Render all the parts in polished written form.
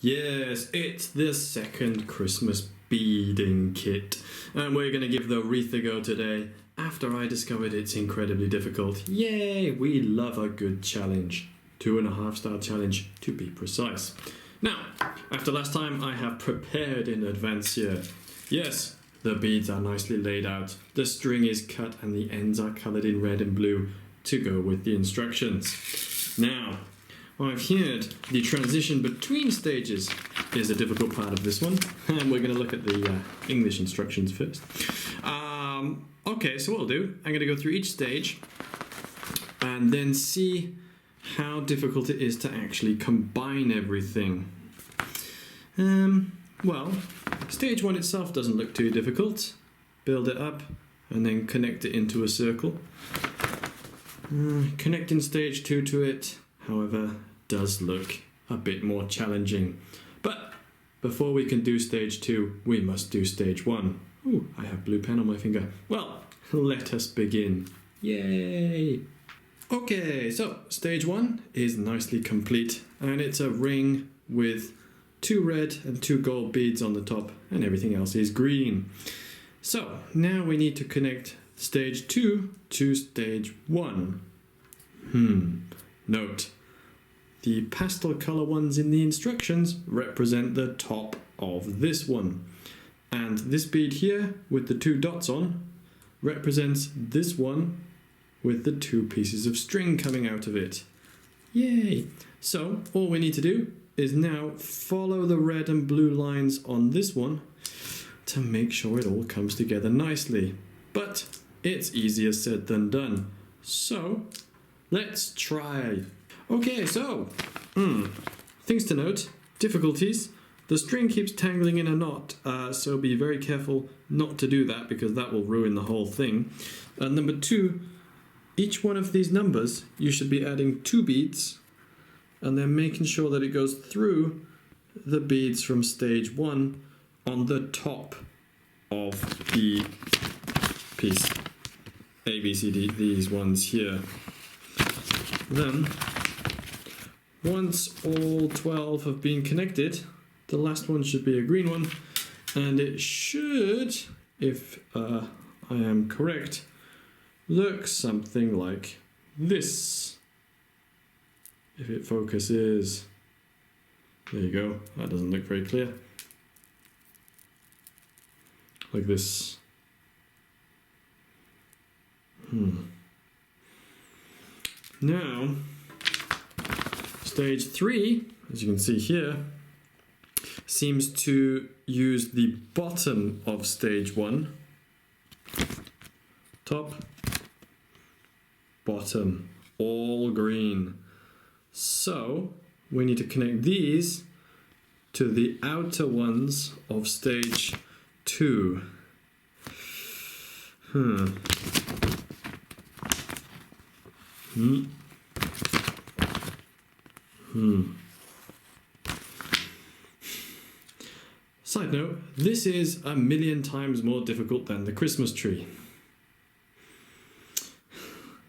Yes, it's the second Christmas beading kit, and we're going to give the wreath a go today after I discovered it's incredibly difficult. Yay, we love a good challenge. 2.5-star challenge to be precise. Now, after last time I have prepared in advance here. Yes, the beads are nicely laid out, the string is cut and the ends are coloured in red and blue to go with the instructions. Now, I've heard the transition between stages is a difficult part of this one, and we're going to look at the English instructions first. Okay, so what I'll do, I'm going to go through each stage and then see how difficult it is to actually combine everything. Well, stage 1 itself doesn't look too difficult. Build it up and then connect it into a circle. Connecting stage 2 to it, however, does look a bit more challenging. But before we can do stage 2, we must do stage 1. Ooh, I have blue pen on my finger. Well, let us begin. Yay! Okay, so stage 1 is nicely complete, and it's a ring with 2 red and 2 gold beads on the top, and everything else is green. So now we need to connect stage 2 to stage 1. Note, the pastel color ones in the instructions represent the top of this one. And this bead here with the 2 dots on represents this one with the 2 pieces of string coming out of it. Yay! So all we need to do is now follow the red and blue lines on this one to make sure it all comes together nicely. But it's easier said than done. So let's try. Okay, so things to note, difficulties. The string keeps tangling in a knot, so be very careful not to do that because that will ruin the whole thing. And number 2, each one of these numbers you should be adding 2 beads and then making sure that it goes through the beads from stage 1 on the top of the piece. A, B, C, D, these ones here. Then, once all 12 have been connected, the last one should be a green one, and it should, if I am correct, look something like this. If it focuses. There you go. That doesn't look very clear. Like this. Now, stage 3, as you can see here, seems to use the bottom of stage 1. Top, bottom, all green. So we need to connect these to the outer ones of stage 2. Side note, this is a million times more difficult than the Christmas tree.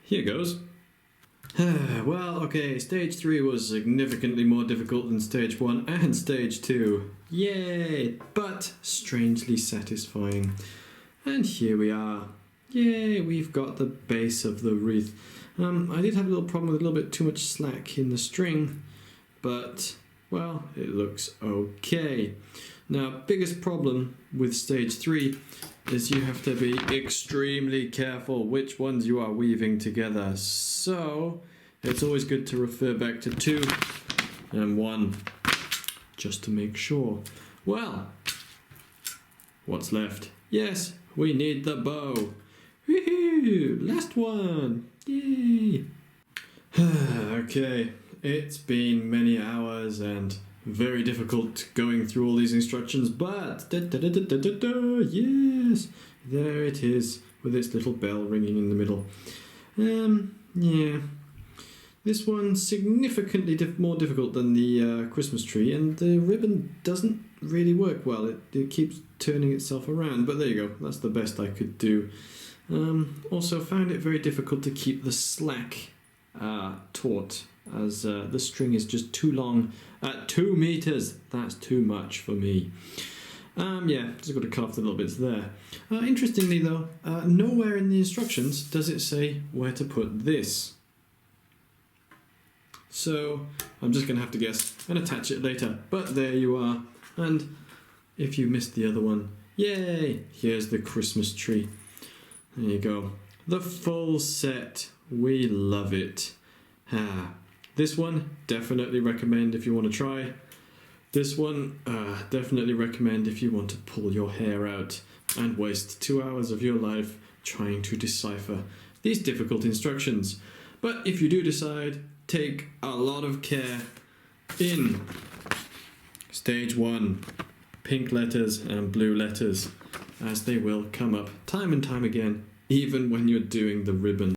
Here goes. Well, okay, stage 3 was significantly more difficult than stage 1 and stage 2. Yay! But strangely satisfying. And here we are. Yay, we've got the base of the wreath. I did have a little problem with a little bit too much slack in the string, but, well, it looks okay. Now, biggest problem with stage 3 is you have to be extremely careful which ones you are weaving together. So, it's always good to refer back to 2 and 1, just to make sure. Well, what's left? Yes, we need the bow. Woohoo! Last one! Yay! Okay, it's been many hours and very difficult going through all these instructions, but yes, there it is with its little bell ringing in the middle. Yeah, this one's significantly more difficult than the Christmas tree, and the ribbon doesn't really work well. It keeps turning itself around, but there you go. That's the best I could do. Also found it very difficult to keep the slack taut, as the string is just too long. 2 meters, that's too much for me. Yeah, just got to cut off the little bits there. Interestingly though, nowhere in the instructions does it say where to put this. So I'm just going to have to guess and attach it later. But there you are. And if you missed the other one, yay! Here's the Christmas tree. There you go. The full set. We love it. This one, definitely recommend if you want to try. This one, definitely recommend if you want to pull your hair out and waste 2 hours of your life trying to decipher these difficult instructions. But if you do decide, take a lot of care in stage 1, pink letters and blue letters, as they will come up time and time again, even when you're doing the ribbon.